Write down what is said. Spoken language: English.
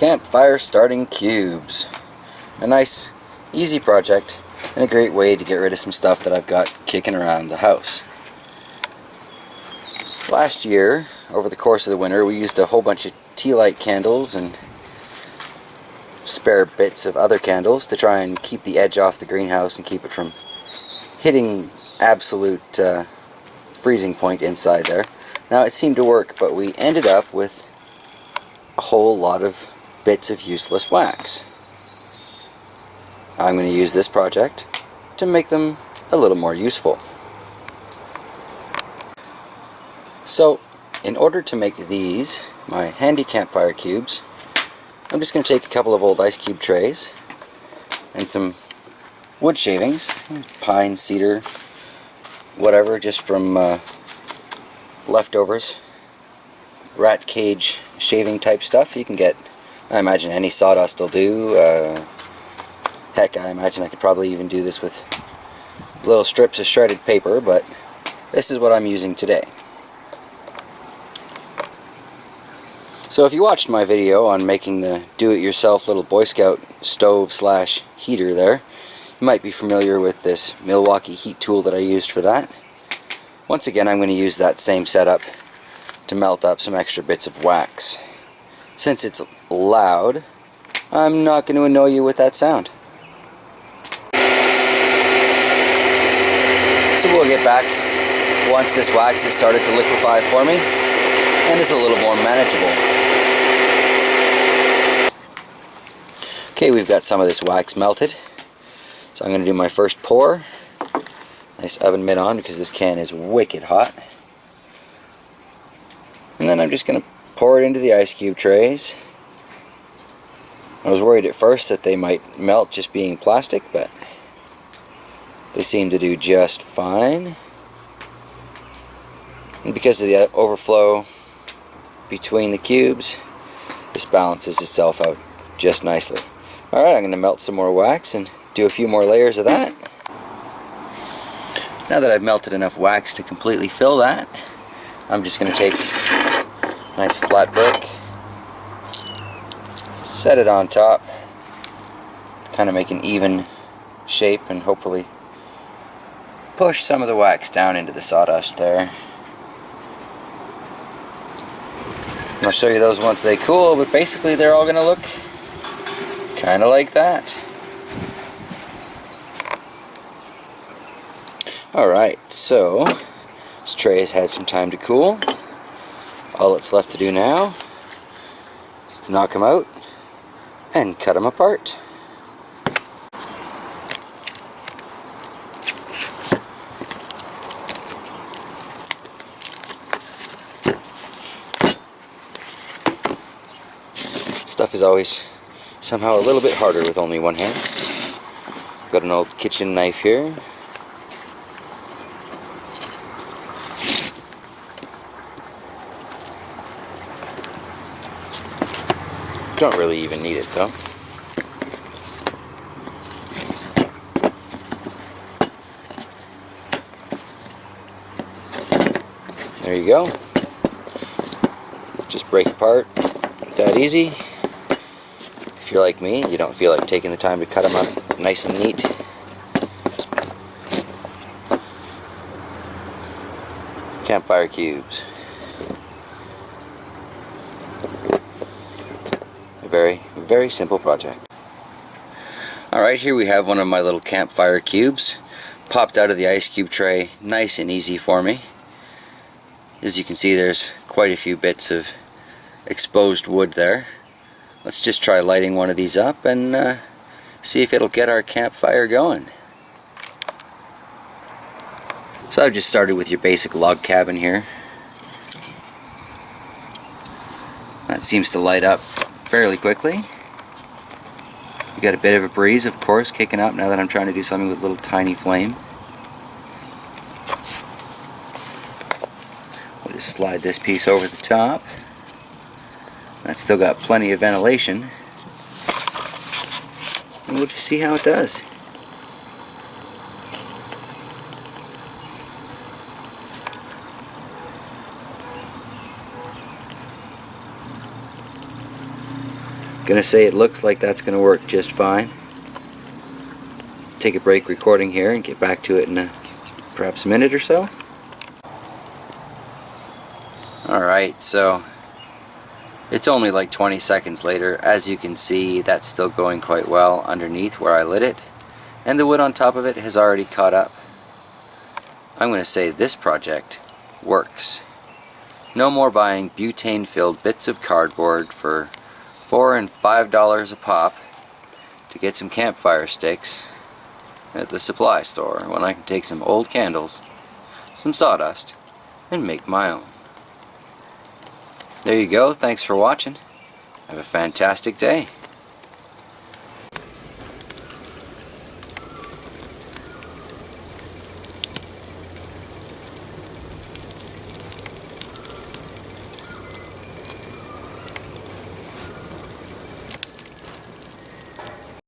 Campfire starting cubes. A nice, easy project and a great way to get rid of some stuff that I've got kicking around the house. Last year, over the course of the winter, we used a whole bunch of tea light candles and spare bits of other candles to try and keep the edge off the greenhouse and keep it from hitting absolute freezing point inside there. Now, it seemed to work, but we ended up with a whole lot of bits of useless wax. I'm going to use this project to make them a little more useful. So, in order to make these, my handy campfire cubes, I'm just going to take a couple of old ice cube trays and some wood shavings, pine, cedar, whatever, just from leftovers, rat cage shaving type stuff. You can get, I imagine any sawdust will do. Heck, I imagine I could probably even do this with little strips of shredded paper, but this is what I'm using today. So if you watched my video on making the do-it-yourself little Boy Scout stove slash heater there, you might be familiar with this Milwaukee heat tool that I used for that. Once again, I'm going to use that same setup to melt up some extra bits of wax. Since it's loud, I'm not going to annoy you with that sound. So we'll get back once this wax has started to liquefy for me and is a little more manageable. Okay, we've got some of this wax melted, so I'm going to do my first pour. Nice oven mitt on because this can is wicked hot. And then I'm just going to pour it into the ice cube trays. I was worried at first that they might melt just being plastic, but they seem to do just fine. And because of the overflow between the cubes, this balances itself out just nicely. Alright, I'm going to melt some more wax and do a few more layers of that. Now that I've melted enough wax to completely fill that, I'm just going to take a nice flat brick, set it on top, kind of make an even shape and hopefully push some of the wax down into the sawdust there. I'll show you those once they cool, but basically they're all going to look kind of like that. Alright, so this tray has had some time to cool. All that's left to do now is to knock them out and cut them apart. Stuff is always somehow a little bit harder with only one hand. Got an old kitchen knife here. Don't really even need it though. There you go. Just break apart. That easy. If you're like me, you don't feel like taking the time to cut them up nice and neat. Campfire cubes. A very, very simple project. Alright, here we have one of my little campfire cubes. Popped out of the ice cube tray, nice and easy for me. As you can see, there's quite a few bits of exposed wood there. Let's just try lighting one of these up and see if it'll get our campfire going. So I've just started with your basic log cabin here. That seems to light up fairly quickly. You got a bit of a breeze, of course, kicking up now that I'm trying to do something with a little tiny flame. We'll just slide this piece over the top. That's still got plenty of ventilation. And we'll just see how it does. Gonna say it looks like that's gonna work just fine. Take a break recording here and get back to it in perhaps a minute or so. Alright, so it's only like 20 seconds later. As you can see, that's still going quite well underneath where I lit it, and the wood on top of it has already caught up. I'm going to say this project works. No more buying butane-filled bits of cardboard for $4 and $5 a pop to get some campfire sticks at the supply store, when I can take some old candles, some sawdust, and make my own. There you go. Thanks for watching. Have a fantastic day.